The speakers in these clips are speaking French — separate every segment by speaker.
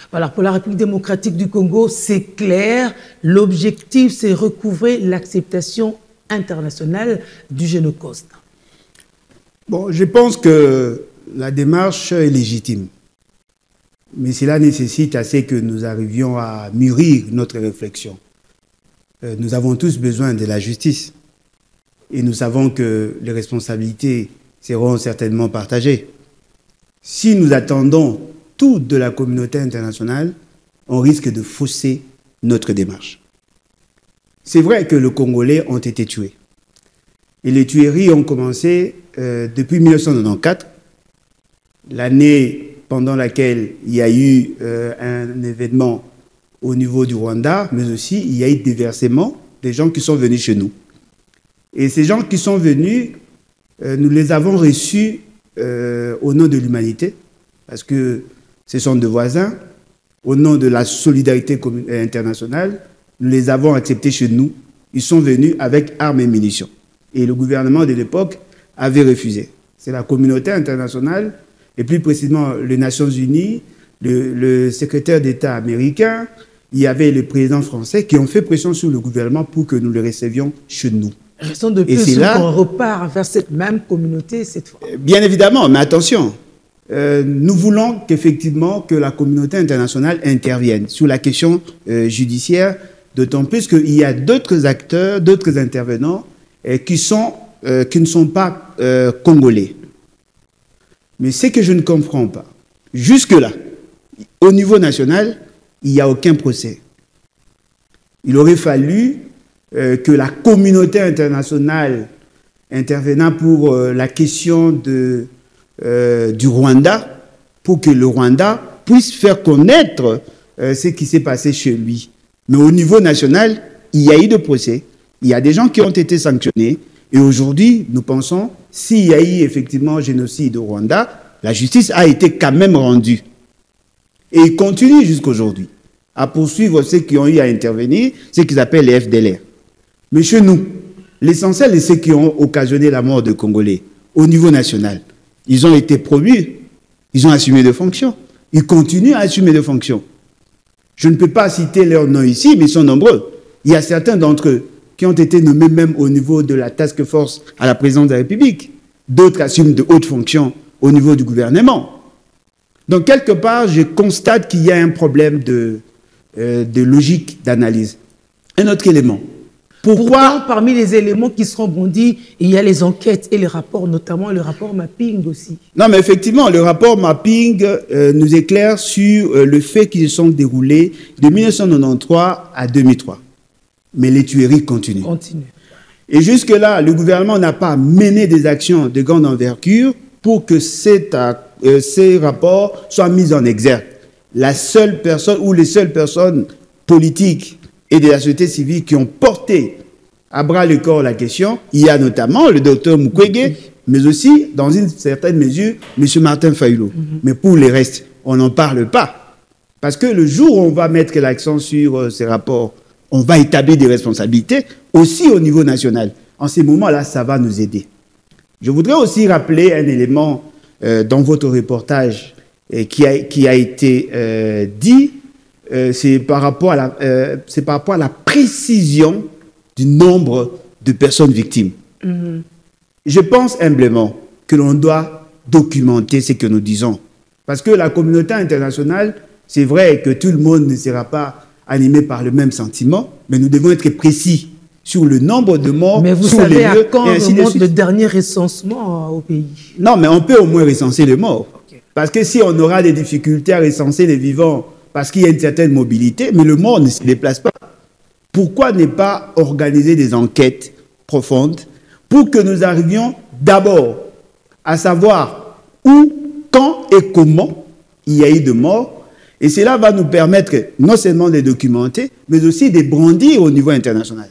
Speaker 1: Voilà, pour la République démocratique du Congo, c'est clair. L'objectif, c'est recouvrer l'acceptation internationale du génocide.
Speaker 2: Bon, je pense que la démarche est légitime. Mais cela nécessite assez que nous arrivions à mûrir notre réflexion. Nous avons tous besoin de la justice. Et nous savons que les responsabilités seront certainement partagées. Si nous attendons tout de la communauté internationale, on risque de fausser notre démarche. C'est vrai que les Congolais ont été tués. Et les tueries ont commencé depuis 1994, l'année pendant laquelle il y a eu un événement au niveau du Rwanda, mais aussi il y a eu des déversements des gens qui sont venus chez nous. Et ces gens qui sont venus, nous les avons reçus au nom de l'humanité, parce que ce sont des voisins, au nom de la solidarité internationale, nous les avons acceptés chez nous. Ils sont venus avec armes et munitions. Et le gouvernement de l'époque avait refusé. C'est la communauté internationale, et plus précisément les Nations Unies, le secrétaire d'État américain, il y avait le président français qui ont fait pression sur le gouvernement pour que nous les recevions chez nous.
Speaker 1: Raison de plus qu'on repart vers cette même communauté cette fois.
Speaker 2: Bien évidemment, mais attention, nous voulons qu'effectivement que la communauté internationale intervienne sur la question judiciaire, d'autant plus qu'il y a d'autres acteurs, d'autres intervenants qui ne sont pas congolais. Mais ce que je ne comprends pas, jusque-là, au niveau national, il n'y a aucun procès. Il aurait fallu que la communauté internationale intervenant pour la question du Rwanda, pour que le Rwanda puisse faire connaître ce qui s'est passé chez lui. Mais au niveau national, il y a eu des procès, il y a des gens qui ont été sanctionnés, et aujourd'hui, nous pensons, s'il y a eu effectivement génocide au Rwanda, la justice a été quand même rendue. Et il continue jusqu'aujourd'hui à poursuivre ceux qui ont eu à intervenir, ceux qu'ils appellent les FDLR. Mais chez nous, l'essentiel de ceux qui ont occasionné la mort de Congolais au niveau national, ils ont été promus, ils ont assumé des fonctions, ils continuent à assumer des fonctions. Je ne peux pas citer leurs noms ici, mais ils sont nombreux. Il y a certains d'entre eux qui ont été nommés même au niveau de la task force à la présidence de la République. D'autres assument de hautes fonctions au niveau du gouvernement. Donc, quelque part, je constate qu'il y a un problème de logique d'analyse. Un autre élément.
Speaker 1: Pourquoi, parmi les éléments qui seront bondis, il y a les enquêtes et les rapports, notamment le rapport mapping aussi.
Speaker 2: Non, mais effectivement, le rapport mapping nous éclaire sur le fait qu'ils se sont déroulés de 1993 à 2003. Mais les tueries continuent. Et jusque-là, le gouvernement n'a pas mené des actions de grande envergure pour que ces rapports soient mis en exergue. La seule personne ou les seules personnes politiques et de la société civile qui ont porté à bras le corps la question, il y a notamment le docteur Mukwege, mais aussi, dans une certaine mesure, M. Martin Fayulu. Mais pour les restes, on n'en parle pas. Parce que le jour où on va mettre l'accent sur ces rapports, on va établir des responsabilités aussi au niveau national. En ces moments-là, ça va nous aider. Je voudrais aussi rappeler un élément dans votre reportage qui a été dit, c'est par rapport à la précision du nombre de personnes victimes. Je pense humblement que l'on doit documenter ce que nous disons. Parce que la communauté internationale, c'est vrai que tout le monde ne sera pas animé par le même sentiment, mais nous devons être précis sur le nombre de morts,
Speaker 1: mais vous
Speaker 2: sur
Speaker 1: savez
Speaker 2: les lieux,
Speaker 1: à quand
Speaker 2: et ainsi de
Speaker 1: remonte
Speaker 2: suite.
Speaker 1: le dernier recensement au pays?
Speaker 2: Non, mais on peut au moins recenser les morts. Parce que si on aura des difficultés à recenser les vivants, parce qu'il y a une certaine mobilité, mais le mort ne se déplace pas. Pourquoi ne pas organiser des enquêtes profondes pour que nous arrivions d'abord à savoir où, quand et comment il y a eu de morts, et cela va nous permettre non seulement de les documenter, mais aussi de brandir au niveau international.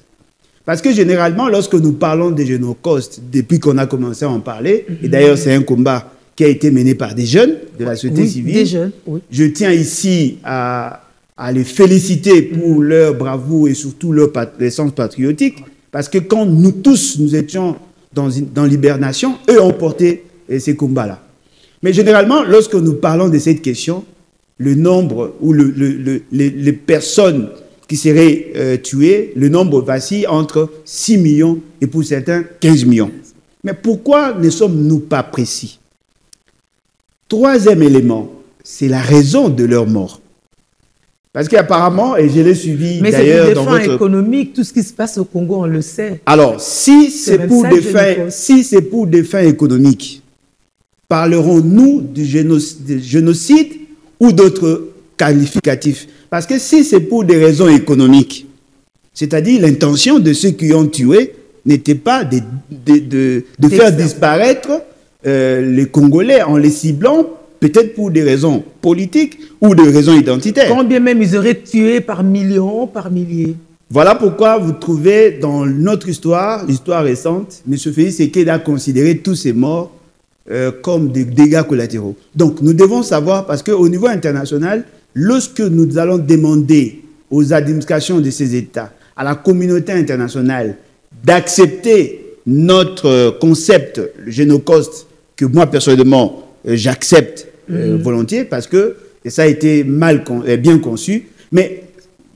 Speaker 2: Parce que généralement, lorsque nous parlons des génocides, depuis qu'on a commencé à en parler, et d'ailleurs c'est un combat qui a été mené par des jeunes de la société civile.
Speaker 1: Des jeunes, oui. Je
Speaker 2: tiens ici à les féliciter pour leur bravoure et surtout leur sens patriotique, parce que quand nous tous, nous étions dans l'hibernation, eux ont porté ces combats-là. Mais généralement, lorsque nous parlons de cette question, le nombre ou les personnes qui seraient tuées, le nombre vacille entre 6 millions et pour certains 15 millions. Mais pourquoi ne sommes-nous pas précis? Troisième élément, c'est la raison de leur mort. Parce qu'apparemment, et je l'ai suivi d'ailleurs dans votre...
Speaker 1: Mais c'est pour des fins économiques, tout ce qui se passe au Congo, on le sait.
Speaker 2: Alors, si c'est pour des fins économiques, parlerons-nous du génocide ou d'autres qualificatifs? Parce que si c'est pour des raisons économiques, c'est-à-dire l'intention de ceux qui ont tué n'était pas de faire disparaître les Congolais en les ciblant, peut-être pour des raisons politiques ou des raisons identitaires.
Speaker 1: Combien même ils auraient tué par millions, par milliers.
Speaker 2: Voilà pourquoi vous trouvez dans notre histoire, l'histoire récente, M. Félix Tshisekedi a considéré tous ces morts comme des dégâts collatéraux. Donc nous devons savoir, parce qu'au niveau international, lorsque nous allons demander aux administrations de ces États, à la communauté internationale, d'accepter notre concept, le génocide, que moi personnellement j'accepte volontiers, parce que ça a été bien conçu, mais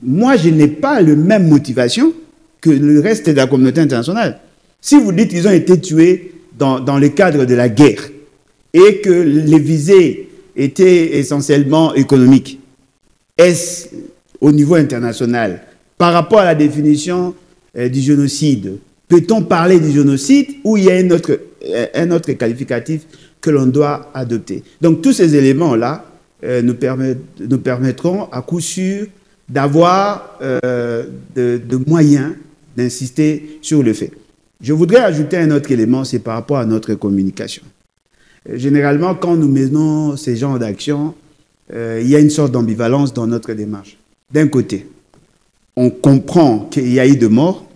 Speaker 2: moi je n'ai pas la même motivation que le reste de la communauté internationale. Si vous dites qu'ils ont été tués dans le cadre de la guerre et que les visées étaient essentiellement économiques, est-ce au niveau international, par rapport à la définition du génocide, peut-on parler du génocide ou il y a un autre qualificatif que l'on doit adopter? Donc tous ces éléments-là nous permettront à coup sûr d'avoir de moyens d'insister sur le fait. Je voudrais ajouter un autre élément, c'est par rapport à notre communication. Généralement, quand nous menons ces genres d'actions, il y a une sorte d'ambivalence dans notre démarche. D'un côté, on comprend qu'il y a eu de morts,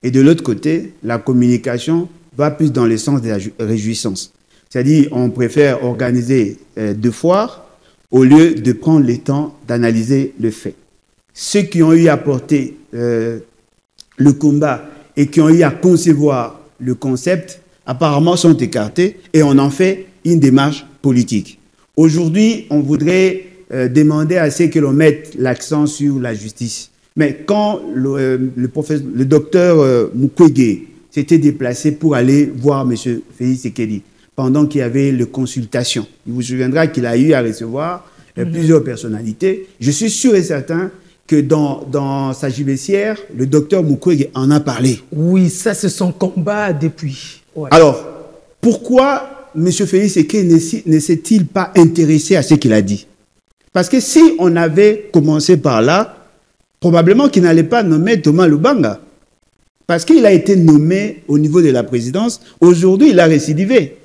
Speaker 2: et de l'autre côté, la communication va plus dans le sens de la réjouissance. C'est-à-dire, on préfère organiser deux foires au lieu de prendre le temps d'analyser le fait. Ceux qui ont eu à porter le combat et qui ont eu à concevoir le concept, apparemment sont écartés et on en fait une démarche politique. Aujourd'hui, on voudrait demander à ceux que l'on mette l'accent sur la justice. Mais quand le docteur Mukwege s'était déplacé pour aller voir M. Félix Tshisekedi, pendant qu'il y avait les consultations, il vous souviendra qu'il a eu à recevoir plusieurs personnalités. Je suis sûr et certain que dans sa gibecière, le docteur Mukwege en a parlé.
Speaker 1: Oui, ça c'est son combat depuis. Ouais.
Speaker 2: Alors, pourquoi M. Félix Tshisekedi ne s'est-il pas intéressé à ce qu'il a dit? Parce que si on avait commencé par là, probablement qu'il n'allait pas nommer Thomas Lubanga. Parce qu'il a été nommé au niveau de la présidence. Aujourd'hui, il a récidivé.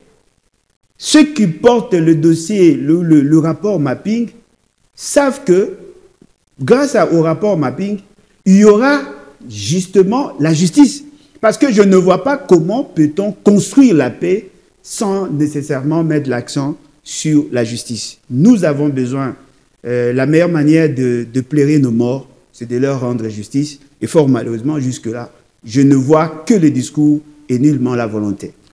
Speaker 2: Ceux qui portent le dossier, le rapport mapping, savent que grâce au rapport mapping, il y aura justement la justice. Parce que je ne vois pas comment peut-on construire la paix sans nécessairement mettre l'accent sur la justice. Nous avons besoin, la meilleure manière de plairer nos morts, c'est de leur rendre justice. Et fort malheureusement, jusque-là, je ne vois que le discours et nullement la volonté.